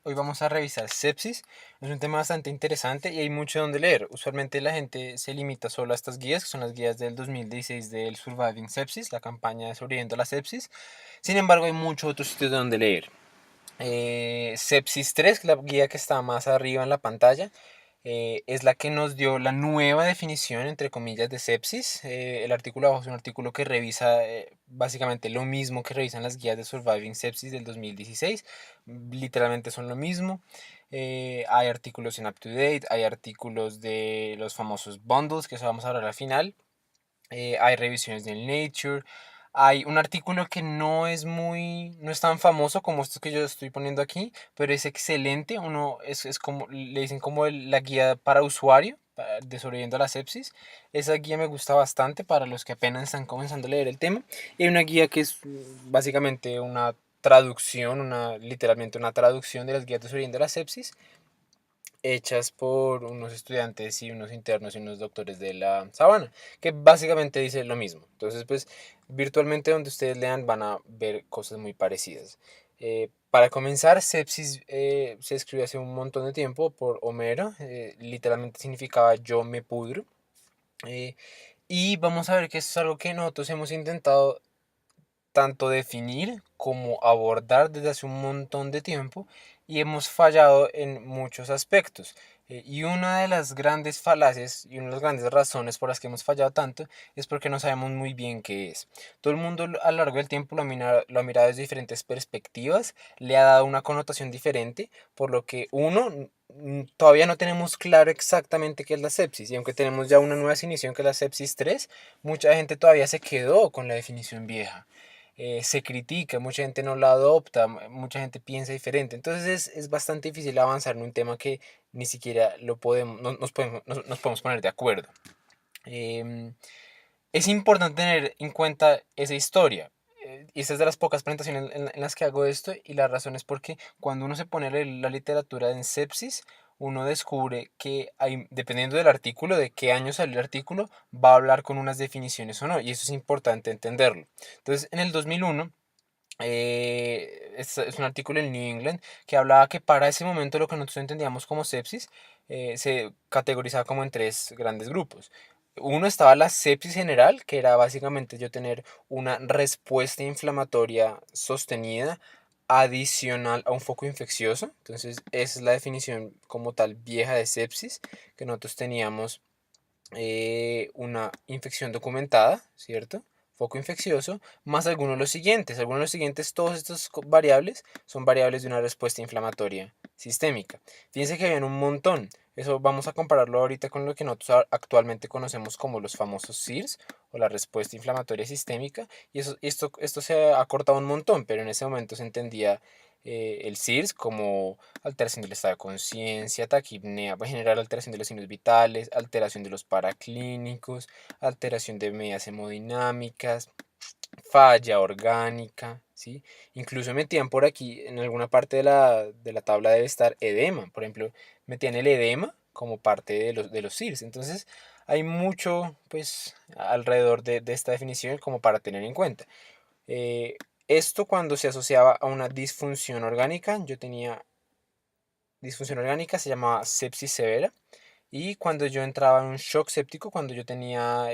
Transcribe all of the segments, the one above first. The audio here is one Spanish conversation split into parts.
Hoy vamos a revisar sepsis. Es un tema bastante interesante y hay mucho donde leer. Usualmente la gente se limita solo a estas guías, que son las guías del 2016 del Surviving Sepsis, la campaña de sobreviviendo a la sepsis. Sin embargo, hay muchos otros sitios donde leer. Sepsis 3, la guía que está más arriba en la pantalla, es la que nos dio la nueva definición, entre comillas, de sepsis. El artículo abajo es un artículo que revisa básicamente lo mismo que revisan las guías de Surviving Sepsis del 2016. Literalmente son lo mismo. Hay artículos en UpToDate, hay artículos de los famosos bundles, que eso vamos a hablar al final. Hay revisiones del Nature. Hay un artículo que no es tan famoso como estos que yo estoy poniendo aquí, pero es excelente. Es como, le dicen como la guía para usuario de sobreviviendo a la sepsis. Esa guía me gusta bastante para los que apenas están comenzando a leer el tema. Y hay una guía que es básicamente una traducción, literalmente una traducción de las guías de sobreviviendo a la sepsis hechas por unos estudiantes y unos internos y unos doctores de la Sabana, que básicamente dice lo mismo. Entonces, pues, virtualmente donde ustedes lean van a ver cosas muy parecidas. Para comenzar, sepsis se escribió hace un montón de tiempo por Homero, literalmente significaba yo me pudro. eh, y vamos a ver que esto es algo que nosotros hemos intentado tanto definir como abordar desde hace un montón de tiempo y hemos fallado en muchos aspectos. Y una de las grandes falacias y una de las grandes razones por las que hemos fallado tanto es porque no sabemos muy bien qué es. Todo el mundo a lo largo del tiempo lo ha mirado desde diferentes perspectivas, le ha dado una connotación diferente, por lo que todavía no tenemos claro exactamente qué es la sepsis. Y aunque tenemos ya una nueva definición que es la sepsis 3, mucha gente todavía se quedó con la definición vieja. Se critica, mucha gente no la adopta, mucha gente piensa diferente. Entonces es bastante difícil avanzar en un tema que ni siquiera lo podemos, nos podemos poner de acuerdo. Em, es importante tener en cuenta esa historia. Y esta es de las pocas presentaciones en las que hago esto, y la razón es porque cuando uno se pone a leer la literatura en sepsis, uno descubre que hay, dependiendo del artículo, de qué año salió el artículo, va a hablar con unas definiciones o no, y eso es importante entenderlo. Entonces, en el 2001, es un artículo en New England que hablaba que para ese momento lo que nosotros entendíamos como sepsis se categorizaba como en tres grandes grupos. Uno estaba la sepsis general, que era básicamente yo tener una respuesta inflamatoria sostenida adicional a un foco infeccioso. Entonces, esa es la definición como tal vieja de sepsis, que nosotros teníamos una infección documentada, ¿cierto? Foco infeccioso, más algunos de los siguientes. Algunos de los siguientes, todos estos variables son variables de una respuesta inflamatoria sistémica. Fíjense que habían un montón. Eso vamos a compararlo ahorita con lo que nosotros actualmente conocemos como los famosos SIRS o la respuesta inflamatoria sistémica. Y esto se ha cortado un montón, pero en ese momento se entendía el SIRS como alteración del estado de conciencia, taquipnea, va a generar alteración de los signos vitales, alteración de los paraclínicos, alteración de medidas hemodinámicas, falla orgánica, ¿sí? Incluso metían por aquí, en alguna parte de la tabla debe estar edema, por ejemplo, metían el edema como parte de los SIRS. Entonces, hay mucho, pues, alrededor de esta definición como para tener en cuenta. Eh, Esto cuando se asociaba a una disfunción orgánica, yo tenía disfunción orgánica, se llamaba sepsis severa. Y cuando yo entraba en un shock séptico, cuando yo tenía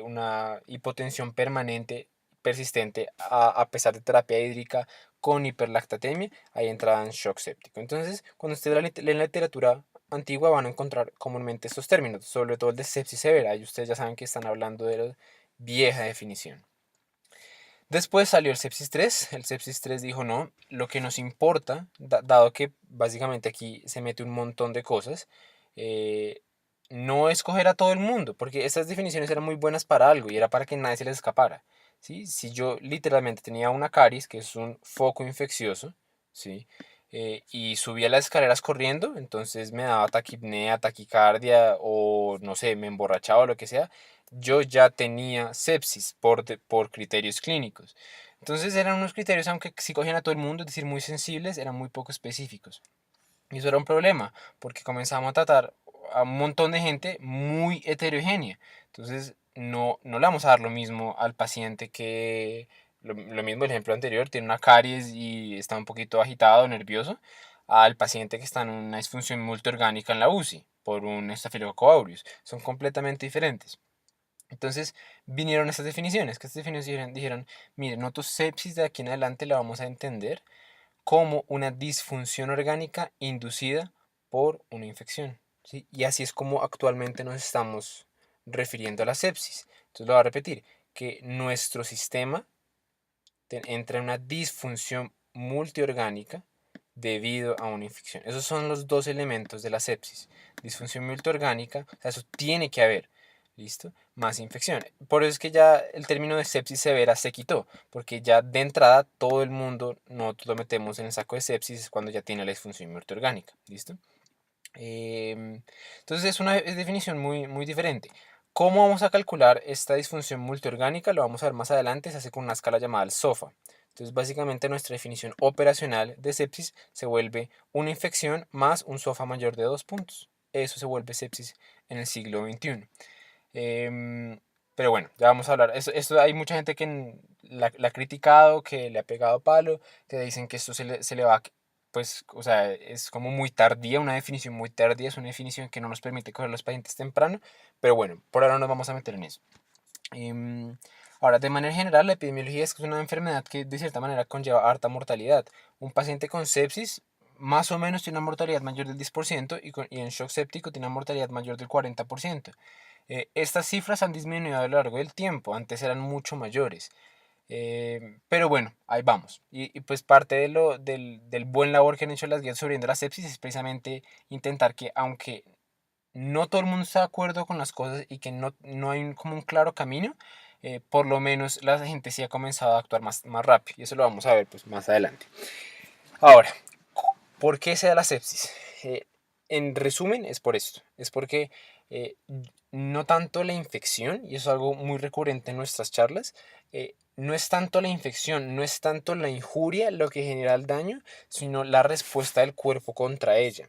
una hipotensión permanente, persistente, a pesar de terapia hídrica con hiperlactatemia, ahí entraba en shock séptico. Entonces, cuando ustedes leen la literatura antigua, van a encontrar comúnmente estos términos, sobre todo el de sepsis severa, y ustedes ya saben que están hablando de la vieja definición. Después salió el Sepsis 3. El Sepsis 3 dijo no, lo que nos importa, dado que básicamente aquí se mete un montón de cosas, eh, no escoger a todo el mundo, porque estas definiciones eran muy buenas para algo y era para que nadie se les escapara. ¿Sí? Si yo literalmente tenía una caries, que es un foco infeccioso, ¿sí? Y subía las escaleras corriendo, entonces me daba taquipnea, taquicardia o no sé, me emborrachaba o lo que sea, yo ya tenía sepsis por criterios clínicos. Entonces eran unos criterios, aunque sí cogían a todo el mundo, es decir, muy sensibles, eran muy poco específicos. Y eso era un problema, porque comenzamos a tratar a un montón de gente muy heterogénea. Entonces no le vamos a dar lo mismo al paciente que lo mismo el ejemplo anterior, tiene una caries y está un poquito agitado, nervioso, al paciente que está en una disfunción multiorgánica en la UCI por un Staphylococcus aureus. Son completamente diferentes. Entonces vinieron estas definiciones, que estas definiciones dijeron, mire, nosotros sepsis de aquí en adelante la vamos a entender como una disfunción orgánica inducida por una infección, ¿sí? Y así es como actualmente nos estamos refiriendo a la sepsis. Entonces lo voy a repetir, que nuestro sistema entra en una disfunción multiorgánica debido a una infección. Esos son los dos elementos de la sepsis. Disfunción multiorgánica, o sea, eso tiene que haber, ¿listo? Más infección. Por eso es que ya el término de sepsis severa se quitó, porque ya de entrada todo el mundo nosotros lo metemos en el saco de sepsis cuando ya tiene la disfunción multiorgánica, ¿listo? Entonces es una definición muy diferente. ¿Cómo vamos a calcular esta disfunción multiorgánica? Lo vamos a ver más adelante, se hace con una escala llamada el SOFA. Entonces básicamente nuestra definición operacional de sepsis se vuelve una infección más un SOFA mayor de 2 puntos. Eso se vuelve sepsis en el siglo XXI. Pero bueno, ya vamos a hablar. Esto hay mucha gente que la ha criticado, que le ha pegado palo, que dicen que esto se le va, pues, o sea, es como muy tardía, una definición muy tardía, es una definición que no nos permite coger los pacientes temprano, pero bueno, por ahora no nos vamos a meter en eso. Em, Ahora, de manera general, la epidemiología es una enfermedad que de cierta manera conlleva harta mortalidad. Un paciente con sepsis más o menos tiene una mortalidad mayor del 10% y en shock séptico tiene una mortalidad mayor del 40%. Estas cifras han disminuido a lo largo del tiempo, antes eran mucho mayores. Pero bueno, ahí vamos. Y pues parte del buen labor que han hecho las guías sobre la sepsis es precisamente intentar que, aunque no todo el mundo está de acuerdo con las cosas y que no hay como un claro camino, por lo menos la gente sí ha comenzado a actuar más rápido. Y eso lo vamos a ver pues, más adelante. Ahora, ¿por qué se da la sepsis? En resumen, es por esto. Es porque eh, no tanto la infección, y eso es algo muy recurrente en nuestras charlas, no es tanto la infección, no es tanto la injuria lo que genera el daño, sino la respuesta del cuerpo contra ella.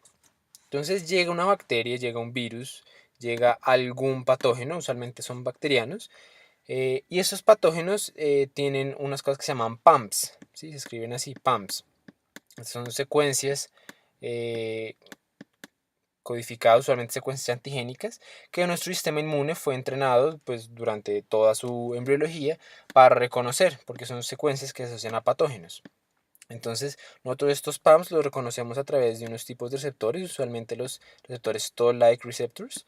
Entonces llega una bacteria, llega un virus, llega algún patógeno, usualmente son bacterianos, y esos patógenos tienen unas cosas que se llaman PAMPs, ¿sí? Se escriben así, PAMPs. Son secuencias eh, codificadas, usualmente secuencias antigénicas, que nuestro sistema inmune fue entrenado pues, durante toda su embriología para reconocer, porque son secuencias que se asocian a patógenos. Entonces, nosotros estos PAMs los reconocemos a través de unos tipos de receptores, usualmente los receptores Toll-like receptors.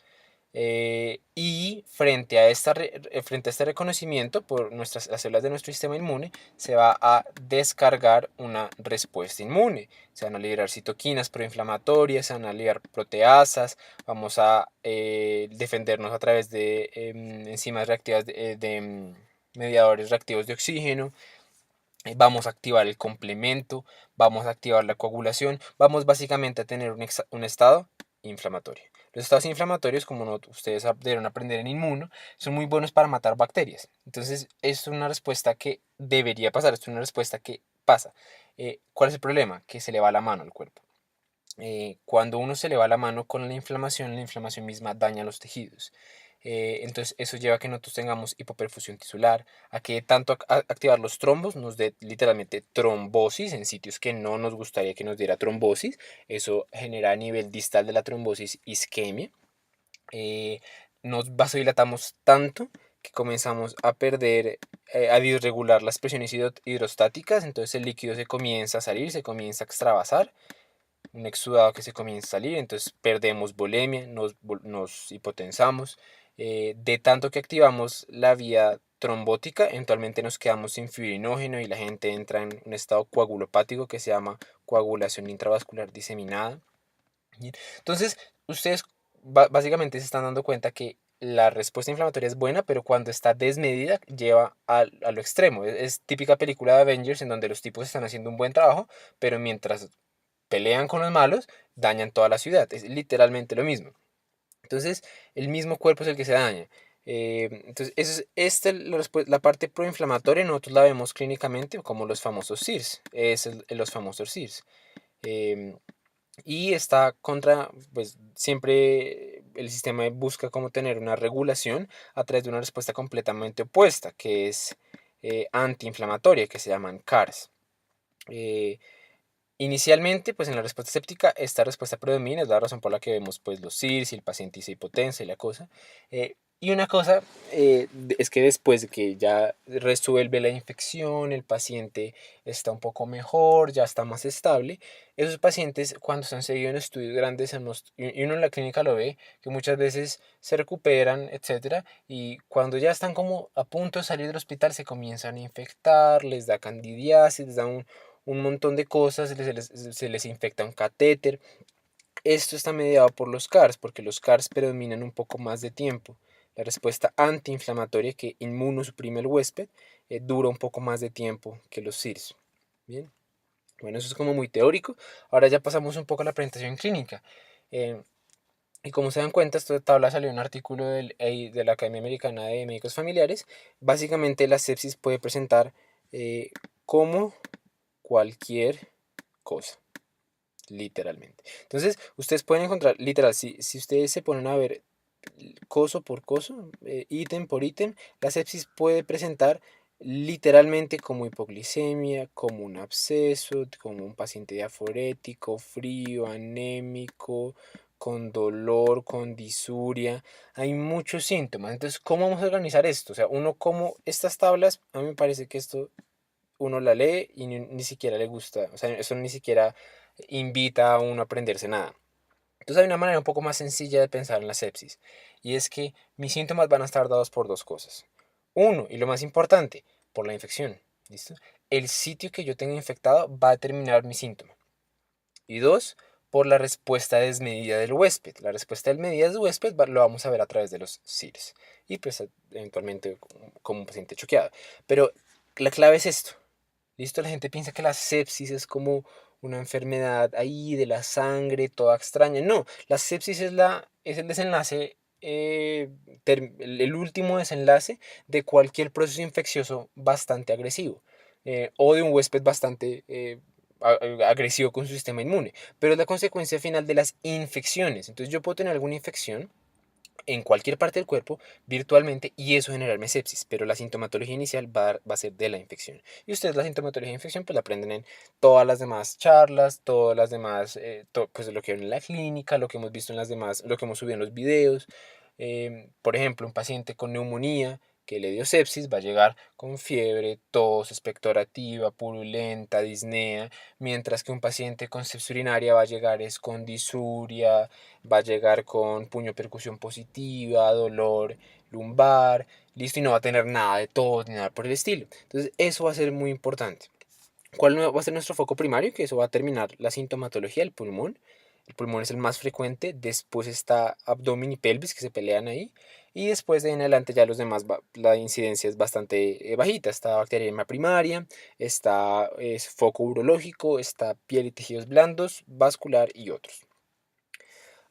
Y frente a este reconocimiento por las células de nuestro sistema inmune, se va a descargar una respuesta inmune. Se van a liberar citoquinas proinflamatorias, se van a liberar proteasas, vamos a defendernos a través de enzimas reactivas de mediadores reactivos de oxígeno. Vamos a activar el complemento, vamos a activar la coagulación, vamos básicamente a tener un estado inflamatorio. Los estados inflamatorios, como ustedes debieron aprender en inmuno, son muy buenos para matar bacterias. Entonces, es una respuesta que debería pasar, es una respuesta que pasa. ¿Cuál es el problema? Que se le va la mano al cuerpo. Cuando uno se le va la mano con la inflamación misma daña los tejidos. Entonces eso lleva a que nosotros tengamos hipoperfusión tisular, a que tanto activar los trombos nos dé literalmente trombosis en sitios que no nos gustaría que nos diera trombosis. Eso genera a nivel distal de la trombosis isquemia. Eh, Nos vasodilatamos tanto que comenzamos a perder, a disregular las presiones hidrostáticas, entonces el líquido se comienza a salir, se comienza a extravasar, un exudado que se comienza a salir, entonces perdemos volemia, nos hipotensamos. De tanto que activamos la vía trombótica, eventualmente nos quedamos sin fibrinógeno y la gente entra en un estado coagulopático que se llama coagulación intravascular diseminada. Entonces, ustedes básicamente se están dando cuenta que la respuesta inflamatoria es buena, pero cuando está desmedida lleva a lo extremo. Es típica película de Avengers en donde los tipos están haciendo un buen trabajo, pero mientras pelean con los malos, dañan toda la ciudad. Es literalmente lo mismo. Entonces, el mismo cuerpo es el que se daña. Entonces, la parte proinflamatoria nosotros la vemos clínicamente como los famosos SIRS. Los famosos SIRS. Em, y está pues siempre el sistema busca como tener una regulación a través de una respuesta completamente opuesta, que es antiinflamatoria, que se llaman CARs. Inicialmente, pues en la respuesta séptica, esta respuesta predomina, es la razón por la que vemos pues los CIRS y el paciente dice hipotensa y la cosa. Y una cosa es que después de que ya resuelve la infección, el paciente está un poco mejor, ya está más estable, esos pacientes cuando están seguidos en estudios grandes y uno en la clínica lo ve, que muchas veces se recuperan, etcétera, y cuando ya están como a punto de salir del hospital se comienzan a infectar, les da candidiasis, les da un montón de cosas, se les infecta un catéter. Esto está mediado por los CARs, porque los CARs predominan un poco más de tiempo. La respuesta antiinflamatoria que inmunosuprime el huésped dura un poco más de tiempo que los CIRS. Bien, bueno, eso es como muy teórico. Ahora ya pasamos un poco a la presentación clínica. Eh, y como se dan cuenta, esta tabla salió en un artículo de la Academia Americana de Médicos Familiares. Básicamente la sepsis puede presentar como cualquier cosa, literalmente. Entonces, ustedes pueden encontrar, literal, si ustedes se ponen a ver coso por coso, ítem por ítem, la sepsis puede presentar literalmente como hipoglicemia, como un absceso, como un paciente diaforético, frío, anémico, con dolor, con disuria. Hay muchos síntomas. Entonces, ¿cómo vamos a organizar esto? O sea, uno como estas tablas, a mí me parece que esto uno la lee y ni siquiera le gusta, o sea, eso ni siquiera invita a uno a aprenderse nada. Entonces hay una manera un poco más sencilla de pensar en la sepsis, y es que mis síntomas van a estar dados por dos cosas. Uno, y lo más importante, por la infección. ¿Listo? El sitio que yo tenga infectado va a determinar mi síntoma. Y dos, por la respuesta desmedida del huésped. La respuesta desmedida del huésped lo vamos a ver a través de los CIRS y pues eventualmente como un paciente choqueado. Pero la clave es esto. ¿Listo? La gente piensa que la sepsis es como una enfermedad ahí de la sangre, toda extraña. No, la sepsis es el desenlace, el último desenlace de cualquier proceso infeccioso bastante agresivo o de un huésped bastante agresivo con su sistema inmune. Pero es la consecuencia final de las infecciones. Entonces yo puedo tener alguna infección en cualquier parte del cuerpo virtualmente y eso generarme sepsis, pero la sintomatología inicial va a ser de la infección. Y ustedes la sintomatología de infección pues la aprenden en todas las demás charlas, todas las demás, pues lo que ven en la clínica, lo que hemos visto en las demás, lo que hemos subido en los videos. Por ejemplo, un paciente con neumonía que le dio sepsis va a llegar con fiebre, tos expectorativa, purulenta, disnea, mientras que un paciente con sepsis urinaria va a llegar es con disuria, va a llegar con puño percusión positiva, dolor lumbar, listo, y no va a tener nada de tos ni nada por el estilo. Entonces, eso va a ser muy importante. ¿Cuál va a ser nuestro foco primario? Que eso va a terminar la sintomatología del pulmón. El pulmón es el más frecuente, después está abdomen y pelvis que se pelean ahí, y después de en adelante ya los demás, la incidencia es bastante bajita. Está bacteriemia primaria, está foco urológico, está piel y tejidos blandos, vascular y otros.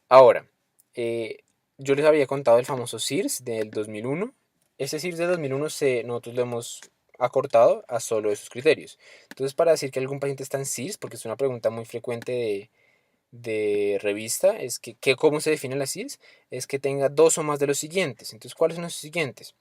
Ahora, eh, yo les había contado el famoso CIRS del 2001. Ese CIRS del 2001 nosotros lo hemos acortado a solo esos criterios. Entonces, para decir que algún paciente está en CIRS, porque es una pregunta muy frecuente de revista, es ¿cómo se define la CIRS? Es que tenga dos o más de los siguientes. Entonces, ¿cuáles son los siguientes?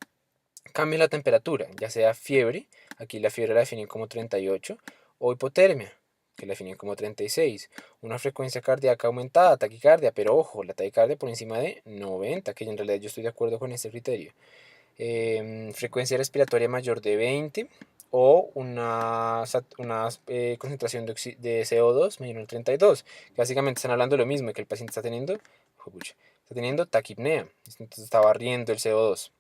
Cambia la temperatura, ya sea fiebre, aquí la fiebre la definen como 38, o hipotermia, que la definen como 36. Una frecuencia cardíaca aumentada, taquicardia, pero ojo, la taquicardia por encima de 90, que en realidad yo estoy de acuerdo con ese criterio. Frecuencia respiratoria mayor de 20 o una concentración de CO2 menor de 32, que básicamente están hablando de lo mismo, que el paciente está teniendo taquipnea, entonces está barriendo el CO2.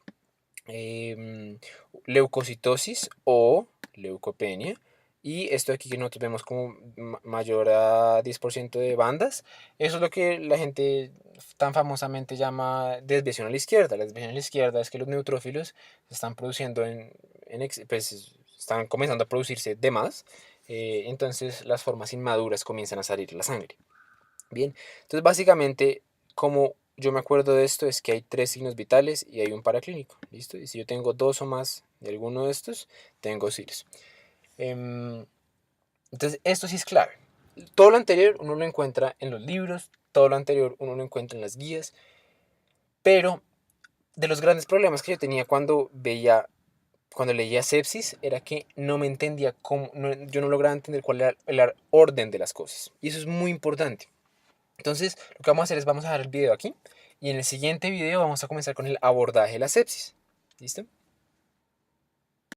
em, Leucocitosis o leucopenia. Y esto aquí que nosotros vemos como mayor a 10% de bandas, eso es lo que la gente tan famosamente llama desviación a la izquierda. La desviación a la izquierda es que los neutrófilos se están produciendo pues están comenzando a producirse de más, entonces las formas inmaduras comienzan a salir de la sangre. Bien, entonces básicamente, como yo me acuerdo de esto, es que hay tres signos vitales y hay un paraclínico, ¿listo? Y si yo tengo dos o más de alguno de estos, tengo CIRS. Em, entonces, esto sí es clave. Todo lo anterior uno lo encuentra en los libros, todo lo anterior uno lo encuentra en las guías, pero de los grandes problemas que yo tenía cuando veía cuando leía sepsis era que no me entendía cómo, yo no lograba entender cuál era el orden de las cosas. Y eso es muy importante. Entonces, lo que vamos a hacer es vamos a dejar el video aquí y en el siguiente video vamos a comenzar con el abordaje de la sepsis. ¿Listo?